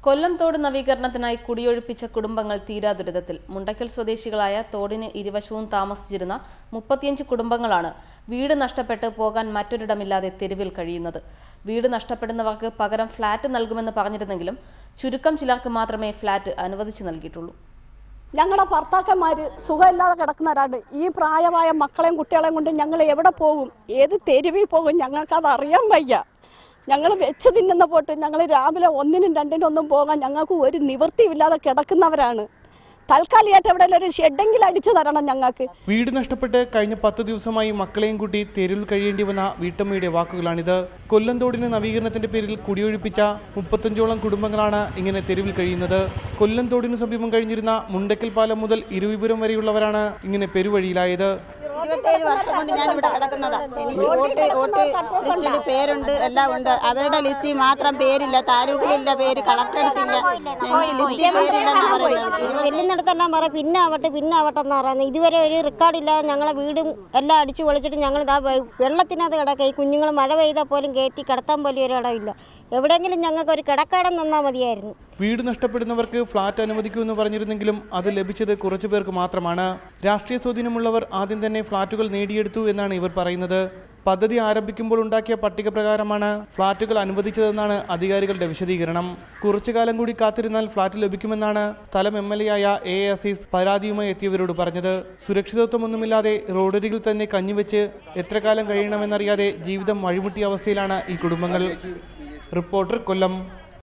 കൊല്ലം തോട് നവീകരണത്തിനായി കുടിയൊഴിപ്പിച്ച കുടുംബങ്ങൾ തീരാ ദുരിതത്തിൽ. മുണ്ടക്കൽ സ്വദേശികളായ തോടിന് ഇരുവശവും താമസിച്ചിരുന്ന 35 കുടുംബങ്ങളാണ് വീട് നഷ്ടപ്പെട്ട് പോകാൻ മറ്റൊരിടമില്ലാതെ തെരുവിൽ കഴിയുന്നത്. വീട് നഷ്ടപ്പെടുന്നവർക്ക് പകരം ഫ്ളാറ്റ് നൽകുമെന്ന് പറഞ്ഞിരുന്നെങ്കിലും ചുരുക്കം ചിലർക്ക് മാത്രമേ ഫ്ളാറ്റ് അനുവദിച്ചു നൽകിയിട്ടുള്ളൂ. ഞങ്ങളുടെ ഭർത്താക്കന്മാർ സുഖമില്ലാതെ കിടക്കുന്നവരാണ്. ഈ പ്രായമായ മക്കളെയും കുട്ടികളെയും കൊണ്ട് ഞങ്ങൾ എവിടെ പോകും, ഏത് തെരുവിൽ പോകും, ഞങ്ങൾക്കത് അറിയാൻ വയ്യ. ഞങ്ങൾ വെച്ച് തിന്നുന്ന പോട്ട് ഞങ്ങൾ രാവിലെ 1-നും 2-നും പോകാൻ ഞങ്ങൾക്ക് ഒരു നിവൃത്തിയില്ലാതെ കിടക്കുന്നവരാണ്. തൽക്കാലികമായിട്ട് എവിടെയെങ്കിലും ഒരു ഷെഡെങ്കിലും അടിച്ചു തരണം ഞങ്ങൾക്ക്. വീട് നഷ്ടപ്പെട്ട് കഴിഞ്ഞ 10 ദിവസമായി മക്കളെയും കൂട്ടി തെരുവിൽ കഴിയേണ്ടി വന്ന വീട്ടമ്മയുടെ വാക്കുകളാണിത്. കൊല്ലം തോടിന് നവീകരണത്തിന്റെ പേരിൽ കുടിയൊഴിപ്പിച്ച 35ഓളം കുടുംബങ്ങളാണ് ഇങ്ങനെ തെരുവിൽ കഴിയുന്നത്. കൊല്ലം തോടിന് സമീപം കഴിഞ്ഞിരുന്ന മുണ്ടക്കൽ പാലം മുതൽ ഇരുവിപുരം വരെയുള്ളവരാണ് ഇങ്ങനെ പെരുവഴിയിലായത്. 27 വർഷം കൊണ്ട് ഞാൻ ഇവിടെ കിടക്കുന്നതാണ്. എനിക്ക് വോട്ട് ലിസ്റ്റിൽ പേരുണ്ട്, എല്ലാം ഉണ്ട്. അവരുടെ ലിസ്റ്റിൽ മാത്രം പേരില്ല, താലൂക്കിലില്ല പേര്, കളക്ടറെടുത്തില്ല. എനിക്ക് ലിസ്റ്റിൽ പേരില്ലെന്ന് പറയുന്നത്. ചെല്ലുന്നിടത്തെല്ലാം പറയാം പിന്നെ ആവട്ടെ എന്ന് പറയുന്നത്. ഇതുവരെ ഒരു റെക്കോർഡില്ലാതെ ഞങ്ങളെ വീടും എല്ലാം അടിച്ചു പൊളിച്ചിട്ട് ഞങ്ങൾ ഇതാ വെള്ളത്തിനകത്ത് കിടക്കുക. ഈ കുഞ്ഞുങ്ങൾ മഴ പെയ്താൽ പോലും കയറ്റി കിടത്താൻ പോലും ഒരു ഇടമില്ല. എവിടെയെങ്കിലും ഞങ്ങൾക്ക് ഒരു കിടക്കാടം തന്നാൽ മതിയായിരുന്നു. വീട് നഷ്ടപ്പെടുന്നവർക്ക് ഫ്ളാറ്റ് അനുവദിക്കുമെന്ന് പറഞ്ഞിരുന്നെങ്കിലും അത് ലഭിച്ചത് കുറച്ചു പേർക്ക് മാത്രമാണ്. രാഷ്ട്രീയ സ്വാധീനമുള്ളവർ ആദ്യം തന്നെ ഫ്ളാറ്റുകൾ നേടിയെടുത്തു എന്നാണ് ഇവർ പറയുന്നത്. പദ്ധതി ആരംഭിക്കുമ്പോൾ ഉണ്ടാക്കിയ പട്ടിക പ്രകാരമാണ് ഫ്ളാറ്റുകൾ അനുവദിച്ചതെന്നാണ് അധികാരികളുടെ വിശദീകരണം. കുറച്ചു കാലം കൂടി കാത്തിരുന്നാൽ ഫ്ളാറ്റ് ലഭിക്കുമെന്നാണ് സ്ഥലം MLA ആയ A. അസീസ് പരാതിയുമായി എത്തിയവരോട് പറഞ്ഞത്. സുരക്ഷിതത്വമൊന്നുമില്ലാതെ റോഡരികിൽ തന്നെ കഞ്ഞിവെച്ച് എത്ര കാലം കഴിയണമെന്നറിയാതെ ജീവിതം വഴിമുട്ടിയ അവസ്ഥയിലാണ് ഈ കുടുംബങ്ങൾ. റിപ്പോർട്ടർ, കൊല്ലം.